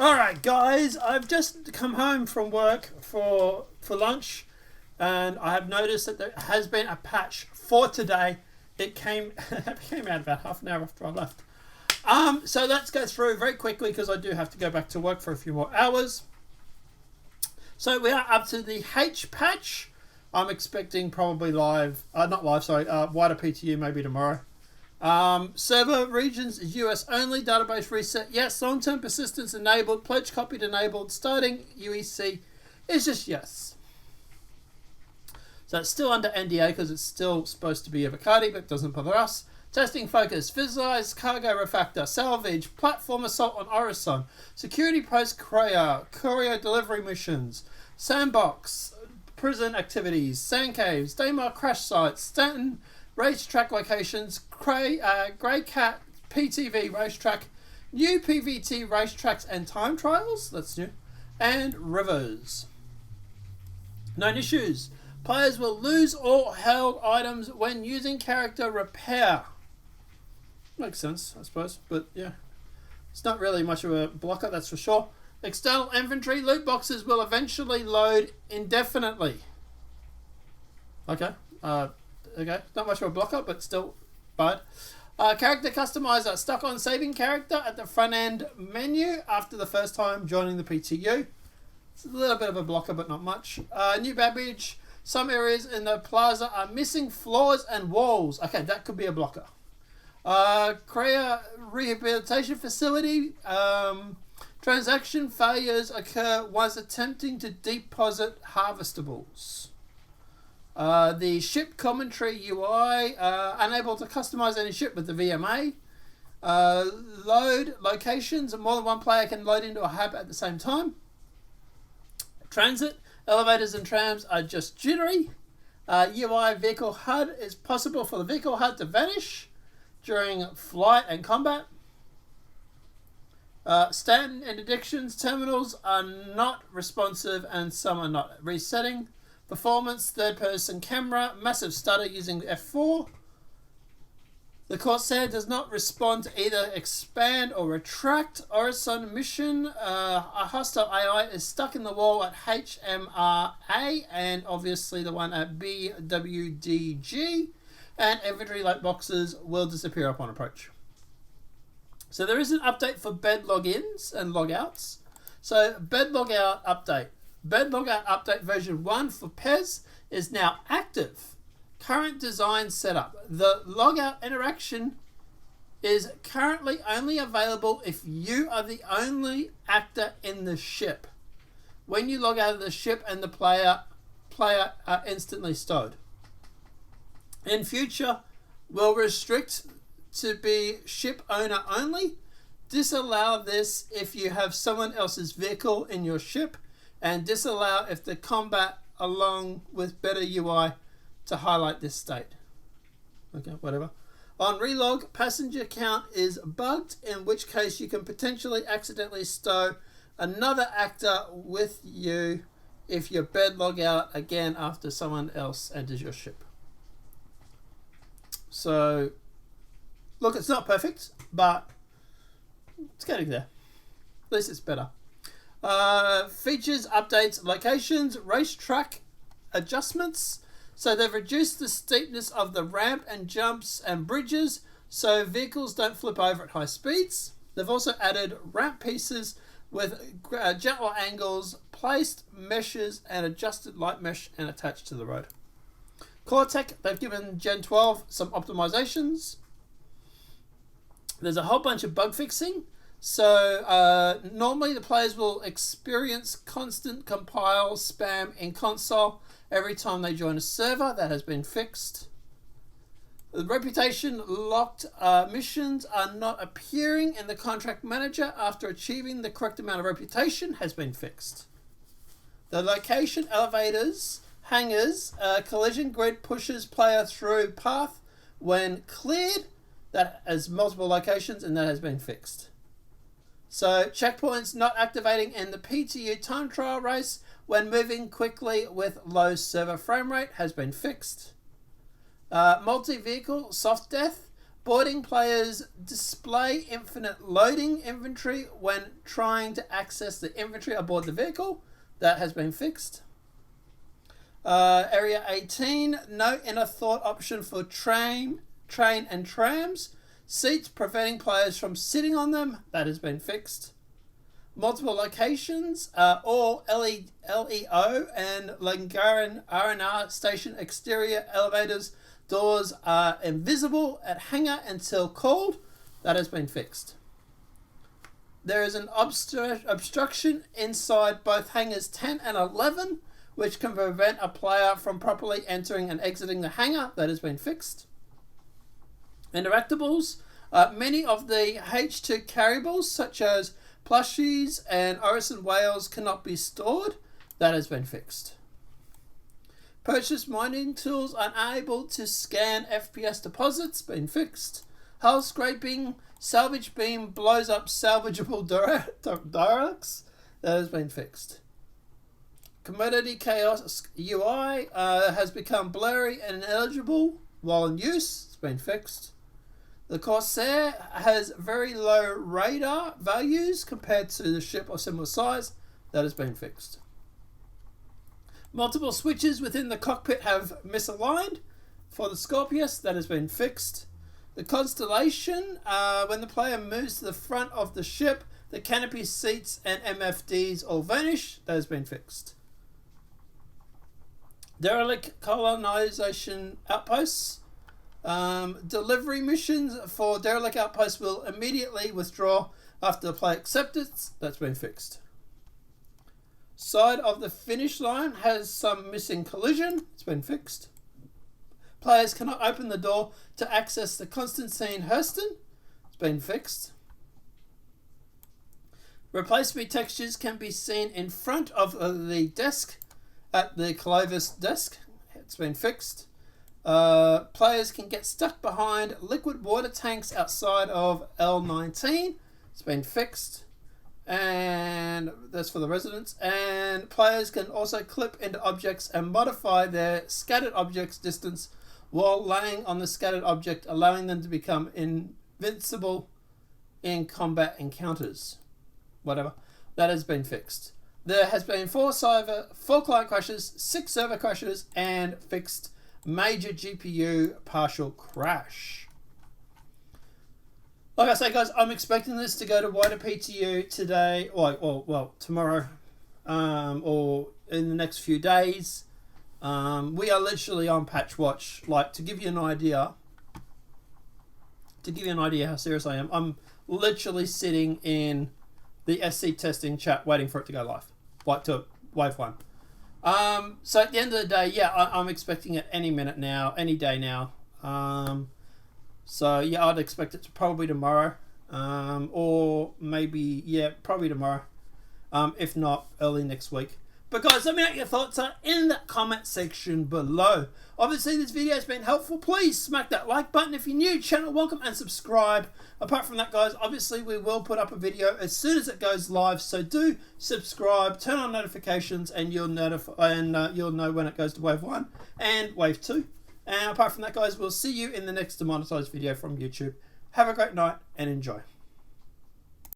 Alright guys, I've just come home from work for lunch, and I have noticed that there has been a patch for today. It came out about half an hour after I left. So let's go through very quickly because I do have to go back to work for a few more hours. So we are up to the H patch. I'm expecting probably wider PTU maybe tomorrow. Server regions is US only. Database reset, yes. Long-term persistence enabled. Pledge copied enabled. Starting UEC is just yes. So it's still under NDA because it's still supposed to be Avocado, but it doesn't bother us. Testing focus, visualize cargo refactor, salvage, platform assault on Orison, security post courier delivery missions, sandbox, prison activities, sand caves, Daymar crash sites, Stanton racetrack locations, Grey Cat PTV racetrack, new PVT racetracks and time trials, that's new, and rivers. Known issues. Players will lose all held items when using character repair. Makes sense, I suppose, but yeah. It's not really much of a blocker, that's for sure. External inventory. Loot boxes will eventually load indefinitely. Okay. Okay. Not much of a blocker, but still bad. Character customizer. Stuck on saving character at the front end menu after the first time joining the PTU. It's a little bit of a blocker, but not much. New babbage. Some areas in the plaza are missing floors and walls. Okay, that could be a blocker. Korea rehabilitation facility. Transaction failures occur once attempting to deposit harvestables. The ship commentary UI. Unable to customize any ship with the VMA. Load locations. More than one player can load into a hub at the same time. Transit. Elevators and trams are just jittery. UI vehicle HUD is possible for the vehicle HUD to vanish during flight and combat. Stanton interdictions terminals are not responsive and some are not resetting. Performance, third person camera, massive stutter using F4. The Corsair does not respond to either expand or retract. Orison mission. A hostile AI is stuck in the wall at HMRA and obviously the one at BWDG. And inventory loot boxes will disappear upon approach. So there is an update for bed logins and logouts. So bed logout update. Bed logout update version 1 for PES is now active. Current design setup. The logout interaction is currently only available if you are the only actor in the ship. When you log out of the ship and the player are instantly stowed. In future, will restrict to be ship owner only. Disallow this if you have someone else's vehicle in your ship, and disallow if the combat along with better UI to highlight this state. Okay, whatever. On relog, passenger count is bugged, in which case you can potentially accidentally stow another actor with you if your bed log out again after someone else enters your ship. So, look, it's not perfect, but it's getting there. At least it's better. Features, updates, locations, racetrack adjustments. So they've reduced the steepness of the ramp and jumps and bridges so vehicles don't flip over at high speeds. They've also added ramp pieces with gentle angles, placed meshes and adjusted light mesh and attached to the road. Core tech, they've given Gen 12 some optimizations. There's a whole bunch of bug fixing. So normally the players will experience constant compile spam in console every time they join a server. That has been fixed. The reputation locked missions are not appearing in the contract manager after achieving the correct amount of reputation has been fixed. The location elevators, hangars, collision grid pushes player through path when cleared. That has multiple locations and that has been fixed. So checkpoints not activating in the PTU time trial race when moving quickly with low server frame rate has been fixed. Multi-vehicle soft death. Boarding players display infinite loading inventory when trying to access the inventory aboard the vehicle. That has been fixed. Area 18, no inner thought option for train and trams. Seats preventing players from sitting on them. That has been fixed. Multiple locations, all LEO and Langaran R&R station exterior elevators doors are invisible at hangar until called. That has been fixed. There is an obstruction inside both hangars 10 and 11, which can prevent a player from properly entering and exiting the hangar. That has been fixed. Interactables. Many of the H2 carryables, such as plushies and Orison whales, cannot be stored. That has been fixed. Purchase mining tools unable to scan FPS deposits. Been fixed. Hull scraping. Salvage beam blows up salvageable derelicts. That has been fixed. Commodity chaos UI has become blurry and ineligible while in use. It's been fixed. The Corsair has very low radar values compared to the ship of similar size. That has been fixed. Multiple switches within the cockpit have misaligned for the Scorpius. That has been fixed. The Constellation, when the player moves to the front of the ship, the canopy seats and MFDs all vanish. That has been fixed. Derelict colonization outposts. Delivery missions for derelict outposts will immediately withdraw after the player acceptance. That's been fixed. Side of the finish line has some missing collision. It's been fixed. Players cannot open the door to access the Constantine Hurston. It's been fixed. Replacement textures can be seen in front of the desk at the Clovis desk. It's been fixed. Players can get stuck behind liquid water tanks outside of L19. It's been fixed. And that's for the residents. And players can also clip into objects and modify their scattered objects distance while laying on the scattered object, allowing them to become invincible in combat encounters. Whatever. That has been fixed. There has been 4 client crashes, 6 server crashes, and fixed major GPU partial crash. Like I say, guys, I'm expecting this to go to wider PTU today, well, tomorrow, or in the next few days. We are literally on patch watch. Like, to give you an idea how serious I am, I'm literally sitting in the SC testing chat waiting for it to go live, like to wave 1. So at the end of the day, yeah, I'm expecting it any minute now, any day now. So yeah, I'd expect it to probably tomorrow, or maybe, yeah, probably tomorrow, if not early next week. But guys, let me know what your thoughts are in the comment section below. Obviously, this video has been helpful. Please smack that like button if you're new. Channel welcome and subscribe. Apart from that, guys, obviously we will put up a video as soon as it goes live. So do subscribe, turn on notifications, and you'll know when it goes to wave 1 and wave 2. And apart from that, guys, we'll see you in the next demonetized video from YouTube. Have a great night and enjoy.